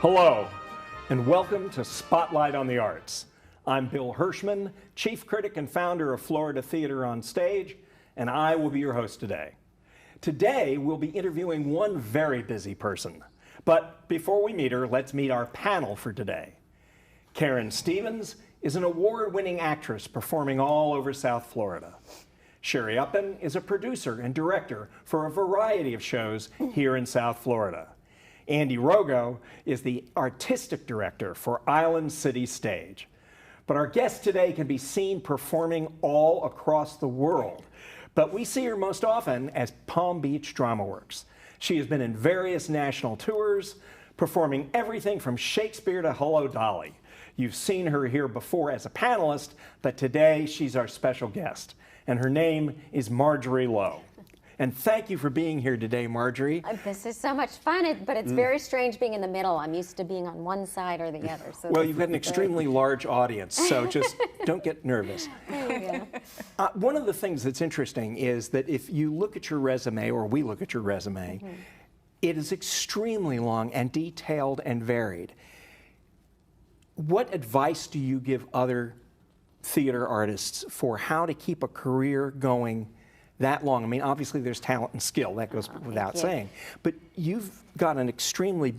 Hello, and welcome to Spotlight on the Arts. I'm Bill Hirschman, chief critic and founder of Florida Theater on Stage, and I will be your host today. Today, we'll be interviewing one very busy person. But before we meet her, let's meet our panel for today. Karen Stevens is an award-winning actress performing all over South Florida. Sherry Uppen is a producer and director for a variety of shows here in South Florida. Andy Rogo is the artistic director for Island City Stage. But our guest today can be seen performing all across the world. But we see her most often as Palm Beach Drama Works. She has been in various national tours, performing everything from Shakespeare to Hello, Dolly. You've seen her here before as a panelist, but today she's our special guest. And her name is Margery Lowe. And thank you for being here today, Margery. This is so much fun, but it's very strange being in the middle. I'm used to being on one side or the other. So well, you've got an extremely large audience, so just don't get nervous. There you go. One of the things that's interesting is that if you look at your resume, or we look at your resume, it is extremely long and detailed and varied. What advice do you give other theater artists for how to keep a career going that long? I mean, obviously there's talent and skill, that goes without saying, but you've got an extremely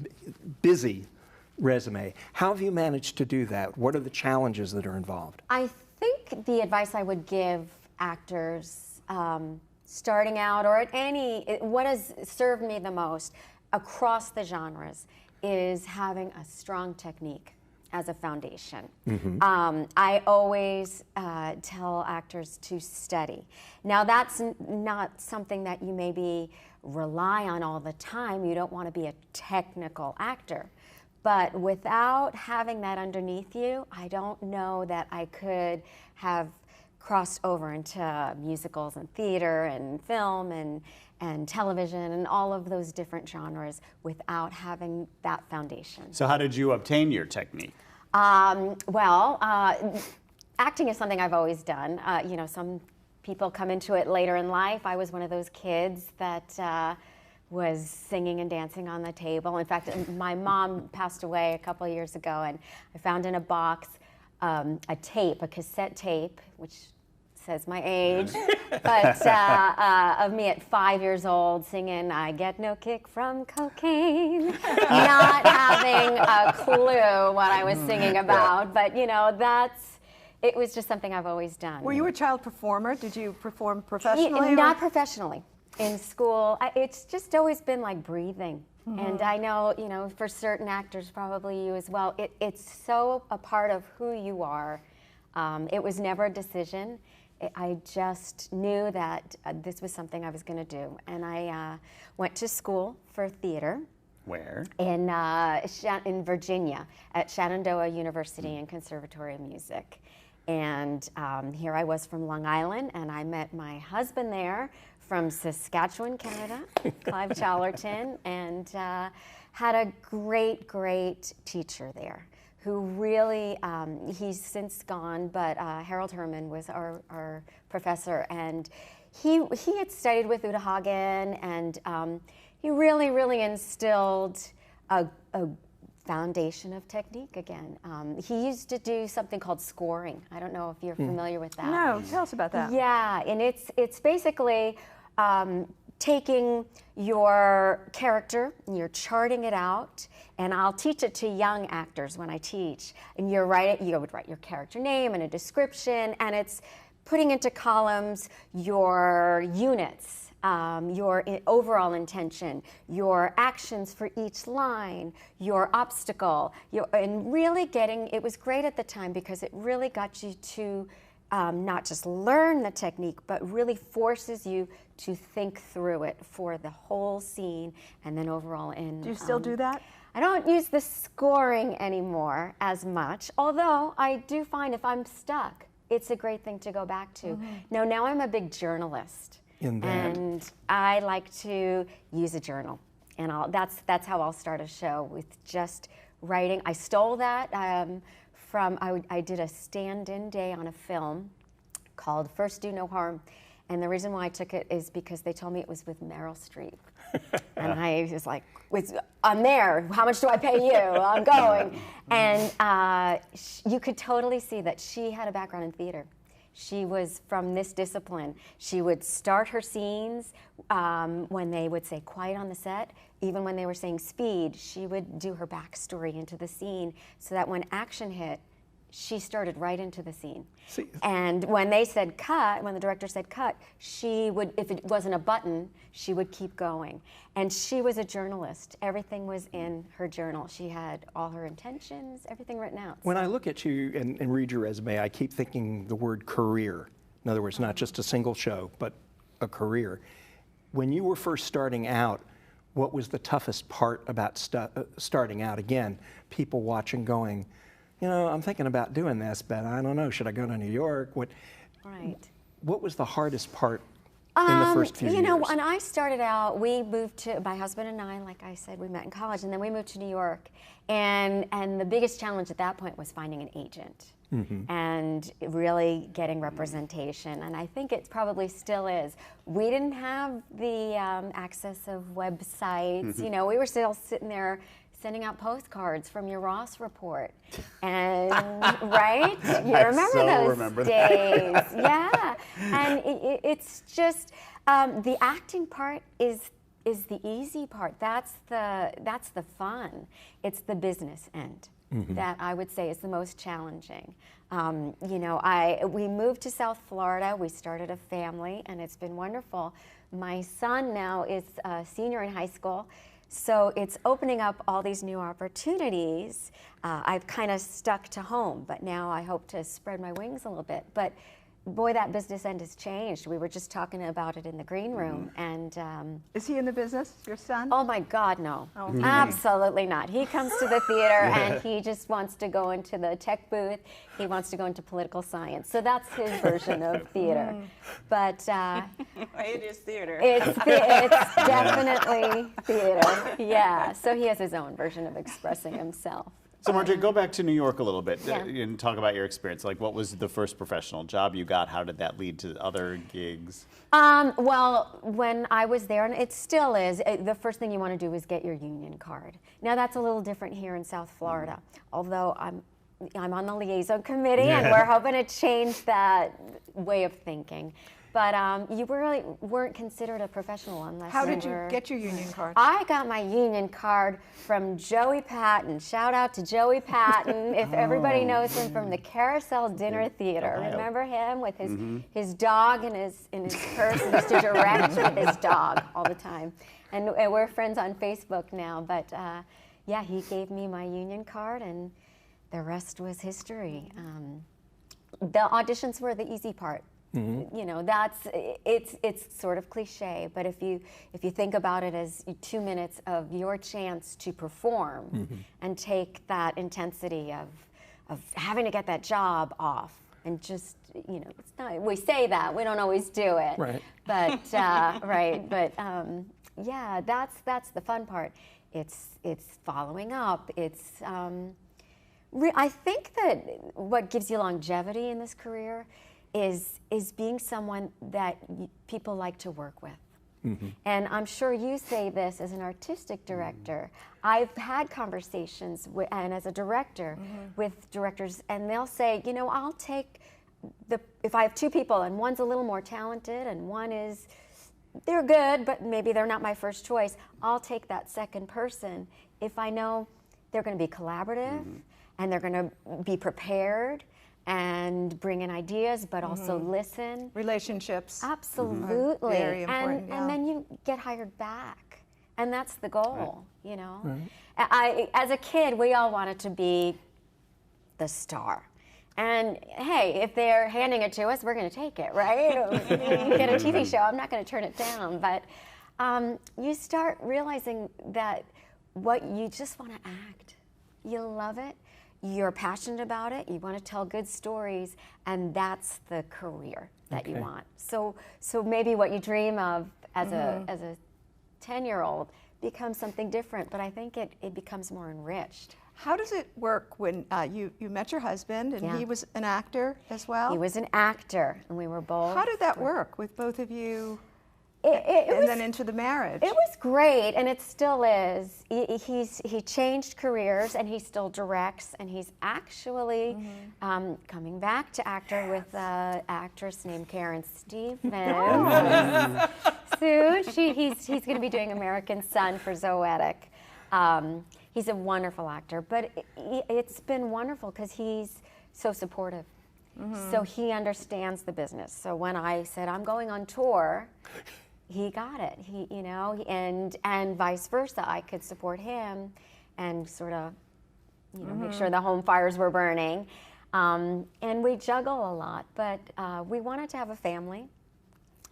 busy resume. How have you managed to do that? What are the challenges that are involved? I think the advice I would give actors starting out or at what has served me the most across the genres is having a strong technique as a foundation. I always tell actors to study. Now that's not something that you maybe rely on all the time. You don't want to be a technical actor. But without having that underneath you, I don't know that I could have crossed over into musicals and theater and film and television and all of those different genres without having that foundation. So how did you obtain your technique? Acting is something I've always done. You know, some people come into it later in life. I was one of those kids that was singing and dancing on the table. In fact, my mom passed away a couple of years ago, and I found in a box a cassette tape, which says my age, but of me at 5 years old singing "I Get No Kick from Cocaine," not having a clue what I was singing about, but you know, it was just something I've always done. Were you a child performer? Did you perform professionally? Not professionally. In school, it's just always been like breathing. And I know, you know, for certain actors, probably you as well, it's so a part of who you are. It was never a decision. I just knew that this was something I was going to do. And I went to school for theater. Where? In Virginia, at Shenandoah University and Conservatory of Music. And here I was from Long Island, and I met my husband there from Saskatchewan, Canada, Clive Challerton, and had a great, great teacher there who really, he's since gone, but Harold Herman was our professor, and he had studied with Uta Hagen, and he really, really instilled a foundation of technique again. He used to do something called scoring. I don't know if you're familiar with that. No, tell us about that. Yeah, and it's basically taking your character and you're charting it out, and I'll teach it to young actors when I teach. And you would write your character name and a description, and it's putting into columns your units, your overall intention, your actions for each line, your obstacle, and really it was great at the time because it really got you to not just learn the technique, but really forces you to think through it for the whole scene and then overall in. Do you still do that? I don't use the scoring anymore as much, although I do find if I'm stuck, it's a great thing to go back to. Now I'm a big journalist. And I like to use a journal, and that's how I'll start a show, with just writing. I stole that I did a stand-in day on a film called First Do No Harm, and the reason why I took it is because they told me it was with Meryl Streep. And I was like, I'm there. How much do I pay you? I'm going. And you could totally see that she had a background in theater. She was from this discipline. She would start her scenes when they would say quiet on the set. Even when they were saying speed, she would do her backstory into the scene so that when action hit, she started right into the scene. And when they said cut, when the director said cut, she would, if it wasn't a button, she would keep going. And she was a journalist. Everything was in her journal. She had all her intentions, everything written out. When I look at you and read your resume, I keep thinking the word career. In other words, not just a single show, but a career. When you were first starting out, what was the toughest part about starting out? Again, people watching going, you know, I'm thinking about doing this, but I don't know, should I go to New York? What was the hardest part in the first few years? You know, when I started out, we moved to, my husband and I, like I said, we met in college, and then we moved to New York. And the biggest challenge at that point was finding an agent. And really getting representation, and I think it probably still is. We didn't have the access of websites. You know, we were still sitting there sending out postcards from your Ross report, and right? You remember those days? Yeah, and it's just the acting part is the easy part. That's the fun. It's the business end. That I would say is the most challenging. You know, we moved to South Florida. We started a family, and it's been wonderful. My son now is a senior in high school, so it's opening up all these new opportunities. I've kind of stuck to home, but now I hope to spread my wings a little bit. But boy, that business end has changed. We were just talking about it in the green room, and is he in the business, your son? Oh my God, no. Absolutely not. He comes to the theater and he just wants to go into the tech booth. He wants to go into political science. So that's his version of theater. But it is theater. It's definitely theater. Yeah. So he has his own version of expressing himself. So Margery, go back to New York a little bit Yeah. and talk about your experience. Like, what was the first professional job you got? How did that lead to other gigs? Well, when I was there, and it still is, the first thing you want to do is get your union card. Now that's a little different here in South Florida, although I'm on the liaison committee, and we're hoping to change that way of thinking. But you really weren't considered a professional unless How did you get your union card? I got my union card from Joey Patton. Shout out to Joey Patton. If everybody knows him from the Carousel Dinner Theater. Ohio. Remember him with his dog in his purse? He used to direct with his dog all the time. And we're friends on Facebook now. But yeah, he gave me my union card, and the rest was history. The auditions were the easy part. You know, it's sort of cliche, but if you think about it as 2 minutes of your chance to perform and take that intensity of having to get that job off, and just, you know, it's not, we say that, we don't always do it, Right. But yeah, that's the fun part. It's following up. It's I think that what gives you longevity in this career is being someone that people like to work with. And I'm sure you say this as an artistic director. I've had conversations and as a director with directors, and they'll say, you know, I'll take if I have two people and one's a little more talented and one is, they're good, but maybe they're not my first choice, I'll take that second person if I know they're going to be collaborative and they're going to be prepared and bring in ideas, but also listen. Relationships. Absolutely. Very important, and then you get hired back. And that's the goal, you know. As a kid, we all wanted to be the star. And hey, if they're handing it to us, we're going to take it, right? You get a TV show, I'm not going to turn it down. But you start realizing that what you just want to act. You love it. You're passionate about it, you want to tell good stories, and that's the career that you want. So maybe what you dream of as a 10-year-old becomes something different, but I think it becomes more enriched. How does it work when you met your husband, and he was an actor as well? He was an actor, and we were both. How did that work with both of you And then into the marriage. It was great, and it still is. He changed careers, and he still directs, and he's actually coming back to actor with an actress named Karen Stevens. Soon, he's going to be doing American Son for Zoetic. He's a wonderful actor, but it's been wonderful because he's so supportive. So he understands the business. So when I said I'm going on tour, he got it. And vice versa. I could support him and sort of, make sure the home fires were burning. And we juggle a lot, but we wanted to have a family,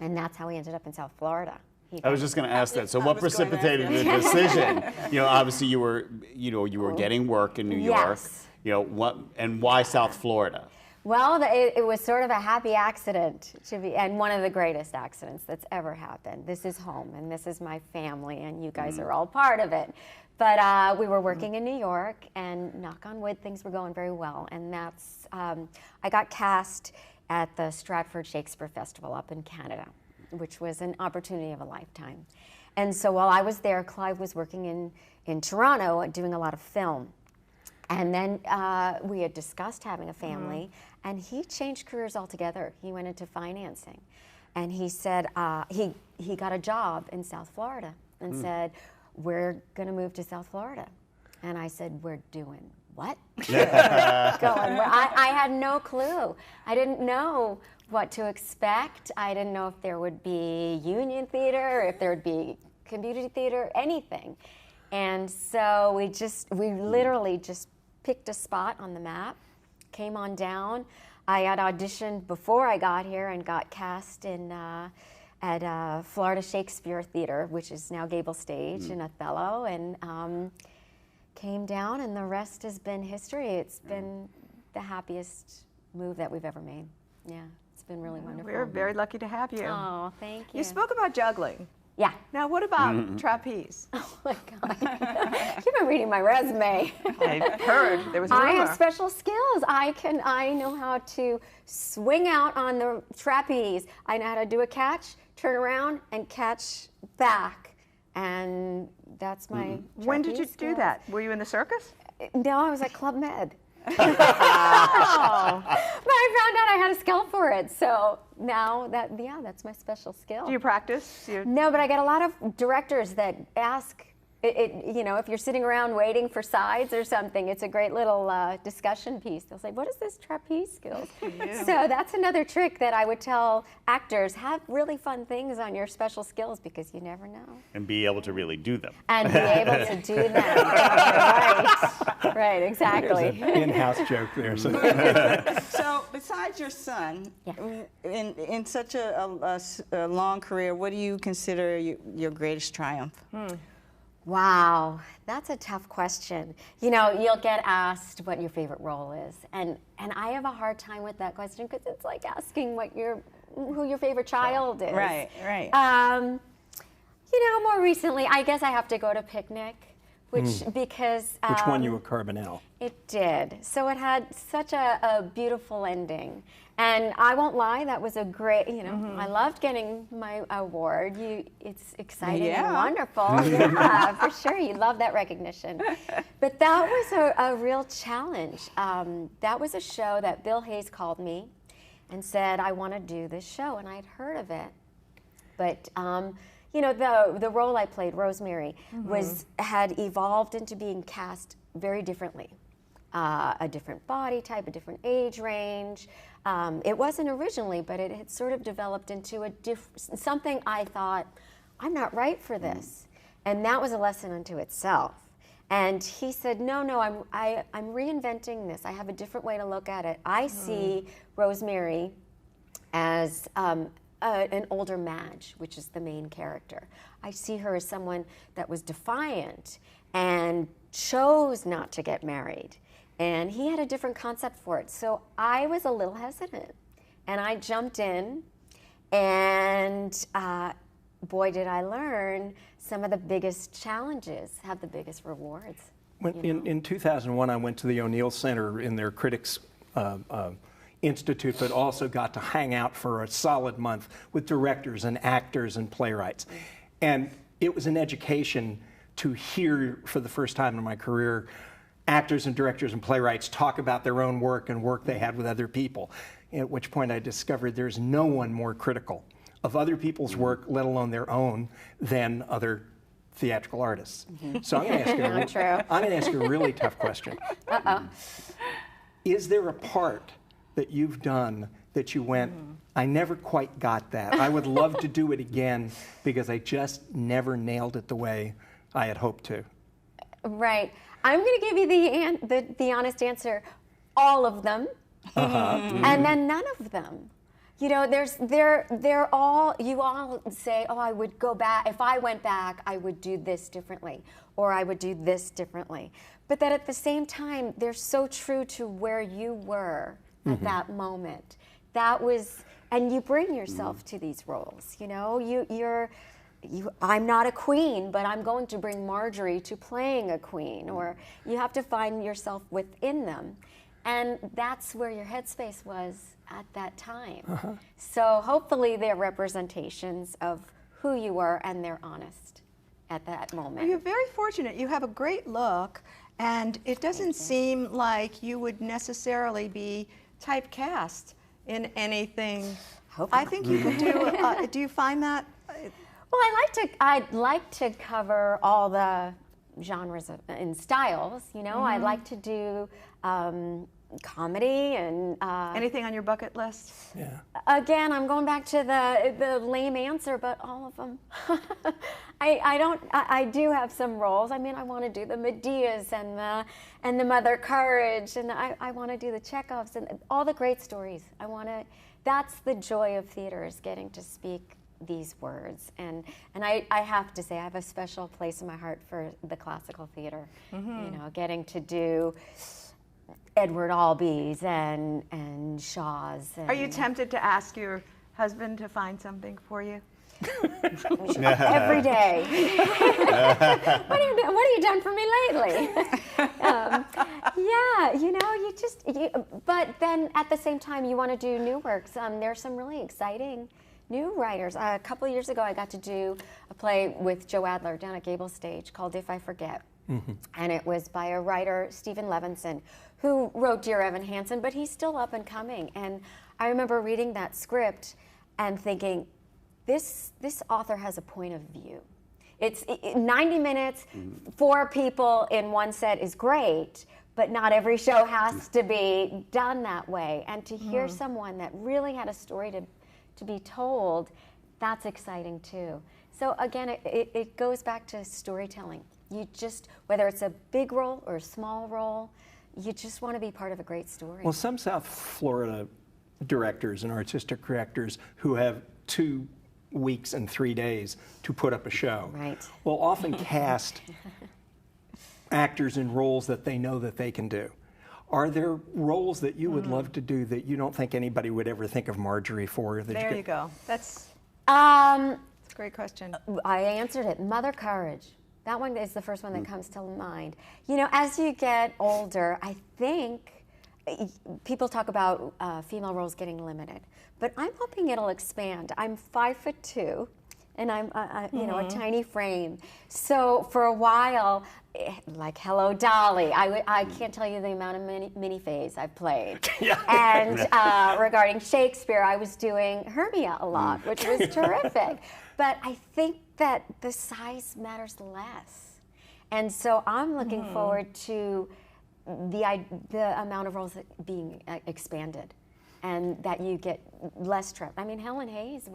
and that's how we ended up in South Florida. I was just going to ask that. So what precipitated the decision? Obviously you were getting work in New York. Yes. And why South Florida? Well, it was sort of a happy accident and one of the greatest accidents that's ever happened. This is home, and this is my family, and you guys are all part of it. But we were working in New York, and knock on wood, things were going very well. And that's I got cast at the Stratford Shakespeare Festival up in Canada, which was an opportunity of a lifetime. And so while I was there, Clive was working in Toronto doing a lot of film. And then we had discussed having a family, and he changed careers altogether. He went into financing, and he said he got a job in South Florida and said, we're going to move to South Florida. And I said, we're doing what? I had no clue. I didn't know what to expect. I didn't know if there would be Union Theater, if there would be community theater, anything. And so we literally just picked a spot on the map, came on down. I had auditioned before I got here and got cast at Florida Shakespeare Theater, which is now Gable Stage, in Othello, and came down, and the rest has been history. It's been the happiest move that we've ever made. Yeah, it's been really wonderful. We're very lucky to have you. Oh, thank you. You spoke about juggling. Yeah. Now, what about trapeze? Oh my God. You've been reading my resume. I've heard there was a rumor. I have special skills. I know how to swing out on the trapeze. I know how to do a catch, turn around, and catch back. And that's my When did you trapeze do skills. that? Were you in the circus? No, I was at Club Med. But I found out I had a skill for it. So now that's my special skill. Do you practice? No, but I get a lot of directors that ask, if you're sitting around waiting for sides or something, it's a great little discussion piece. They'll say, what is this trapeze skills? So that's another trick that I would tell actors, have really fun things on your special skills because you never know. And be able to really do them. And be able to do them. Right, exactly. There's an in-house joke there. So. So, besides your son, in such a long career, what do you consider your greatest triumph? Wow, that's a tough question. You'll get asked what your favorite role is, and I have a hard time with that question because it's like asking who your favorite child is. Right. More recently, I guess I have to go to Picnic, which won you a Carbonell. It did. So it had such a beautiful ending. And I won't lie, that was a great, I loved getting my award. It's exciting and wonderful. Yeah, for sure. You love that recognition. But that was a real challenge. That was a show that Bill Hayes called me and said, I want to do this show. And I'd heard of it. But, the role I played, Rosemary, had evolved into being cast very differently. A different body type, a different age range. It wasn't originally, but it had sort of developed into something I thought, I'm not right for this. And that was a lesson unto itself. And he said, no, I'm reinventing this. I have a different way to look at it. I see Rosemary as an older Madge, which is the main character. I see her as someone that was defiant and chose not to get married. And he had a different concept for it. So I was a little hesitant. And I jumped in, and boy, did I learn some of the biggest challenges have the biggest rewards. In 2001, I went to the O'Neill Center in their critics' Institute, but also got to hang out for a solid month with directors and actors and playwrights. And it was an education to hear for the first time in my career actors and directors and playwrights talk about their own work and work they had with other people, at which point I discovered there's no one more critical of other people's work, let alone their own, than other theatrical artists. So I'm going to ask you a really tough question. Is there a part that you've done that you went, I never quite got that. I would love to do it again because I just never nailed it the way I had hoped to? Right. I'm going to give you the honest answer. All of them, and then none of them. You know, they're all. You all say, "Oh, I would go back. If I went back, I would do this differently, or I would do this differently." But that at the same time, they're so true to where you were at that moment. That was, and you bring yourself to these roles. You know, I'm not a queen, but I'm going to bring Margery to playing a queen, or you have to find yourself within them. And that's where your headspace was at that time. So hopefully they're representations of who you were and they're honest at that moment. Well, you're very fortunate. You have a great look, and it doesn't seem like you would necessarily be typecast in anything. I think you could do, do you find that? Well, I'd like to cover all the genres and styles. You know, I'd like to do comedy and Anything on your bucket list? Yeah. again, I'm going back to the lame answer, but all of them. I do have some roles. I mean, I want to do the Medeas and the Mother Courage, and I want to do the Chekhovs and all the great stories. That's the joy of theater, is getting to speak these words, and I have to say I have a special place in my heart for the classical theater. You know, getting to do Edward Albee's and Shaw's. Are you tempted to ask your husband to find something for you? Every day. What have you done for me lately? Yeah, you know, but then at the same time you want to do new works. There's some really exciting new writers. A couple of years ago I got to do a play with Joe Adler down at Gable Stage called If I Forget. And it was by a writer, Stephen Levinson, who wrote Dear Evan Hansen, but he's still up and coming. And I remember reading that script and thinking, this author has a point of view. It's 90 minutes, 4 people in one set is great, but not every show has to be done that way. And to hear someone that really had a story to be told, that's exciting too. So again, it goes back to storytelling. You just, whether it's a big role or a small role, you just want to be part of a great story. Well, some South Florida directors and artistic directors who have 2 weeks and 3 days to put up a show will often cast actors in roles that they know that they can do. Are there roles that you would love to do that you don't think anybody would ever think of Margery for? There you go. That's a great question. I answered it. Mother Courage. That one is the first one that comes to mind. You know, as you get older, I think people talk about female roles getting limited, but I'm hoping it'll expand. I'm 5'2", and I'm you know, a tiny frame. So for a while, like Hello Dolly, I can't tell you the amount of mini-fays I've played. And regarding Shakespeare, I was doing Hermia a lot, which was terrific. But I think that the size matters less. And so I'm looking forward to the amount of roles being expanded, and that you get less trapped. I mean, Helen Hayes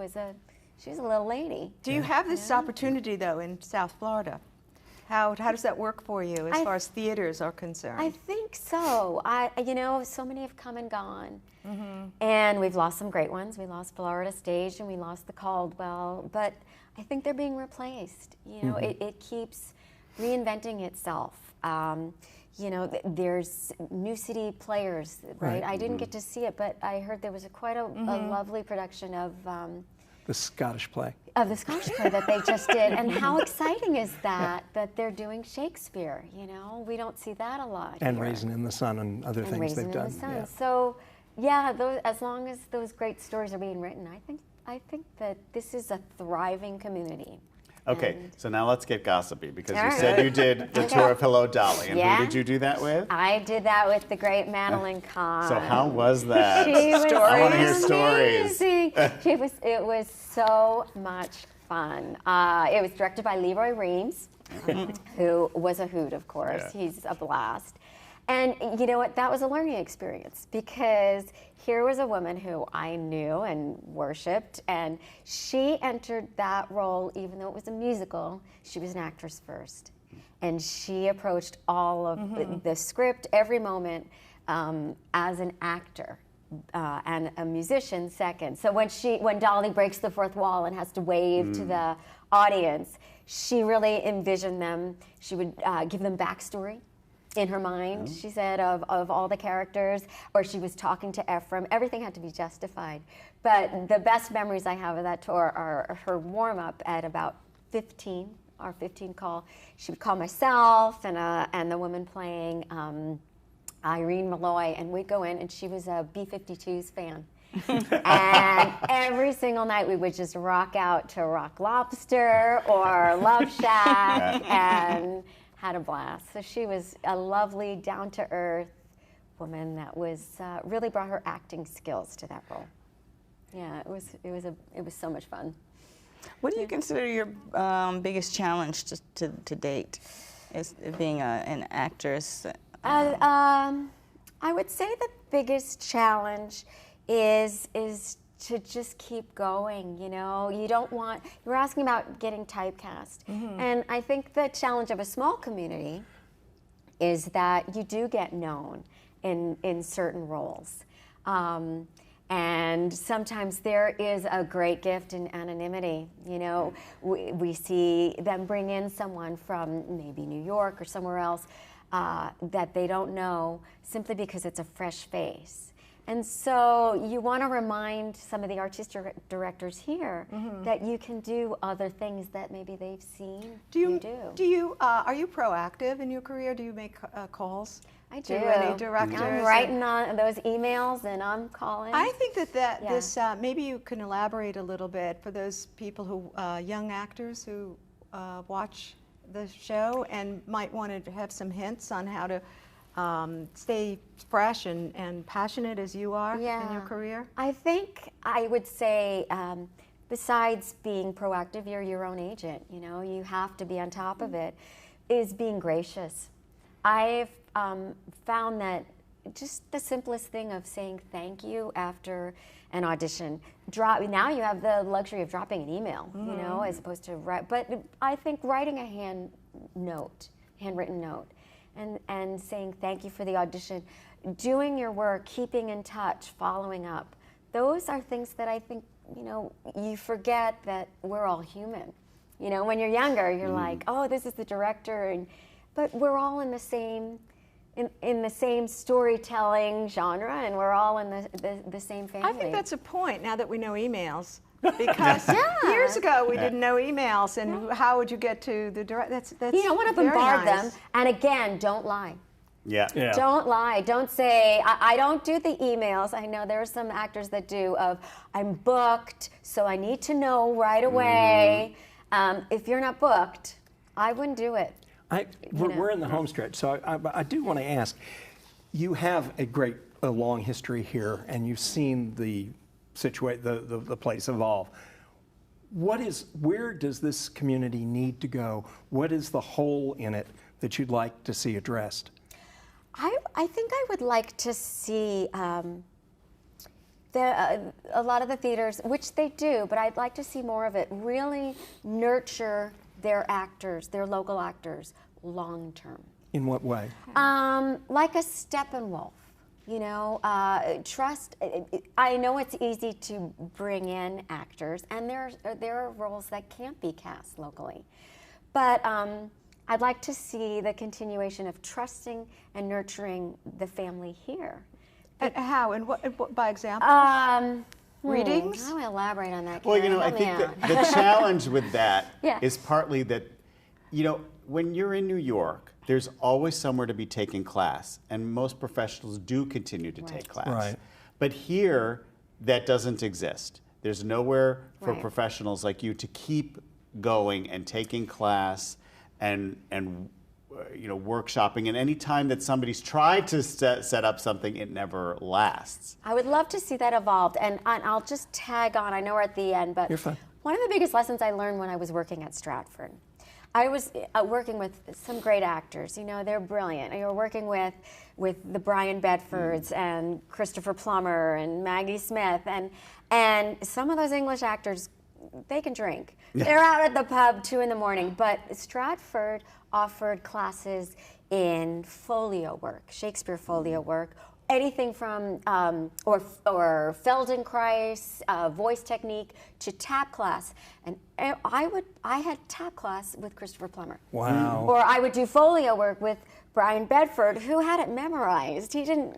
she's a little lady. Do you have this opportunity, though, in South Florida? How does that work for you as far as theaters are concerned? I think so. You know, so many have come and gone. And we've lost some great ones. We lost Florida Stage and we lost the Caldwell, but I think they're being replaced. You know, it keeps reinventing itself. You know, there's New City Players, right? I didn't get to see it, but I heard there was quite a lovely production of the Scottish play. Of the Scottish play that they just did. And how exciting is that they're doing Shakespeare, you know? We don't see that a lot And here. Raisin in the Sun and other things they've done. Raisin in the Sun. So Yeah, as long as those great stories are being written, I think that this is a thriving community. Okay, And so now let's get gossipy, because All you right. said you did the Okay. tour of Hello Dolly, and Yeah. who did you do that with? I did that with the great Madeline Kahn. So how was that? She was I want to hear stories. amazing. It was so much fun. It was directed by Leroy Reams, who was a hoot, of course. Yeah. He's a blast. And you know what? That was a learning experience, because here was a woman who I knew and worshipped, and she entered that role, even though it was a musical, she was an actress first. And she approached all of the script, every moment, as an actor. And a musician second. So when Dolly breaks the fourth wall and has to wave to the audience, she really envisioned them. She would give them backstory in her mind, she said, of all the characters, or she was talking to Ephraim. Everything had to be justified. But the best memories I have of that tour are her warm-up at about 15, our 15 call. She would call myself and the woman playing Irene Malloy, and we'd go in, and she was a B-52s fan. And every single night we would just rock out to Rock Lobster or Love Shack and had a blast. So she was a lovely, down-to-earth woman that was really brought her acting skills to that role. Yeah, it was so much fun. What do you consider your biggest challenge to date, as being an actress? I would say the biggest challenge is to just keep going. You know, you were asking about getting typecast, and I think the challenge of a small community is that you do get known in certain roles. And sometimes there is a great gift in anonymity. You know, we see them bring in someone from maybe New York or somewhere else that they don't know, simply because it's a fresh face. And so you want to remind some of the artistic directors here that you can do other things that maybe they've seen you do. Are you proactive in your career? Do you make calls? I do. To any directors? I'm writing on those emails, and I'm calling. I think that Yeah. this maybe you can elaborate a little bit for those people who young actors who watch the show and might want to have some hints on how to stay fresh and passionate as you are in your career. I think I would say, besides being proactive, you're your own agent. You know, you have to be on top of it. Is being gracious. I've found that just the simplest thing of saying thank you after an audition. Now you have the luxury of dropping an email, you know, as opposed to write. But I think writing a handwritten note, and saying thank you for the audition, doing your work, keeping in touch, following up. Those are things that I think, you know, you forget that we're all human. You know, when you're younger, you're like, oh, this is the director, but we're all in the same in the same storytelling genre, and we're all in the same family. I think that's a point now that we know emails. Because years ago we didn't know emails, and how would you get to the direct? That's you don't want to bombard nice. them. And again, don't lie. Yeah. Don't lie. Don't say, I don't do the emails. I know there are some actors that do of, I'm booked, so I need to know right away. If you're not booked, I wouldn't do it. We're in the home stretch, so I do want to ask, you have a long history here, and you've seen the place evolve. Where does this community need to go? What is the hole in it that you'd like to see addressed? I think I would like to see a lot of the theaters, which they do, but I'd like to see more of it, really nurture their actors, their local actors, long term. In what way? Like a Steppenwolf. You know, trust. I know it's easy to bring in actors, and there are roles that can't be cast locally. But I'd like to see the continuation of trusting and nurturing the family here. How? And what by example? Readings? How do I elaborate on that? Well, you know, I think the challenge with that is Yeah. partly that, you know, when you're in New York, there's always somewhere to be taking class, and most professionals do continue to take class. Right. But here, that doesn't exist. There's nowhere for Right. professionals like you to keep going and taking class and workshopping. And any time that somebody's tried to set up something, it never lasts. I would love to see that evolved, and I'll just tag on. I know we're at the end, but You're fine. one of the biggest lessons I learned when I was working at Stratford, I was working with some great actors. You know, they're brilliant. You're working with the Brian Bedfords and Christopher Plummer and Maggie Smith, and some of those English actors, they can drink. They're out at the pub 2 a.m. But Stratford offered classes in folio work, Shakespeare folio work, anything from or Feldenkrais, voice technique, to tap class. And I had tap class with Christopher Plummer. Wow. Or I would do folio work with Brian Bedford, who had it memorized. He didn't,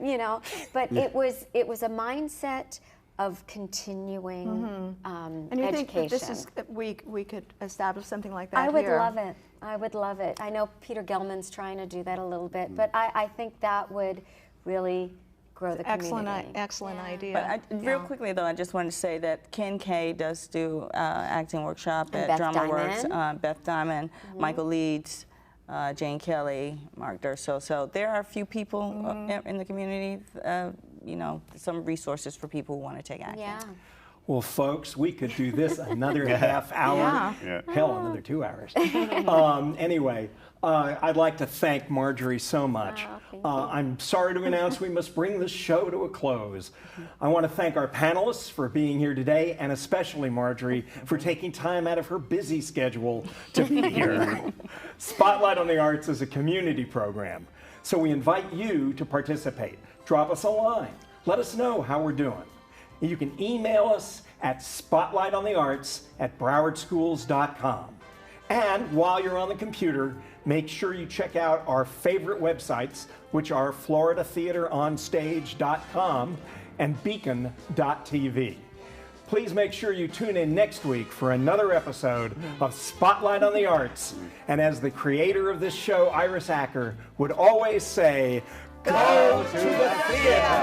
but it was a mindset of continuing And you education. think that this is, we could establish something like that I would here? love it. I would love it. I know Peter Gelman's trying to do that a little bit, but I think that would really grow the community. Excellent idea. But real quickly, though, I just wanted to say that Ken Kay does do acting workshop And at Beth Drama Works. Diamond. Beth Diamond, Michael Leeds, Jane Kelly, Mark Durso. So there are a few people in the community, some resources for people who want to take acting. Yeah. Well, folks, we could do this another half hour. Yeah. Hell, another 2 hours. Anyway, I'd like to thank Margery so much. Oh, thank you. I'm sorry to announce we must bring the show to a close. I want to thank our panelists for being here today, and especially Margery for taking time out of her busy schedule to be here. Spotlight on the Arts is a community program, so we invite you to participate. Drop us a line. Let us know how we're doing. You can email us at spotlightonthearts@browardschools.com. And while you're on the computer, make sure you check out our favorite websites, which are floridatheateronstage.com and beacon.tv. Please make sure you tune in next week for another episode of Spotlight on the Arts. And as the creator of this show, Iris Acker, would always say, go to the theater!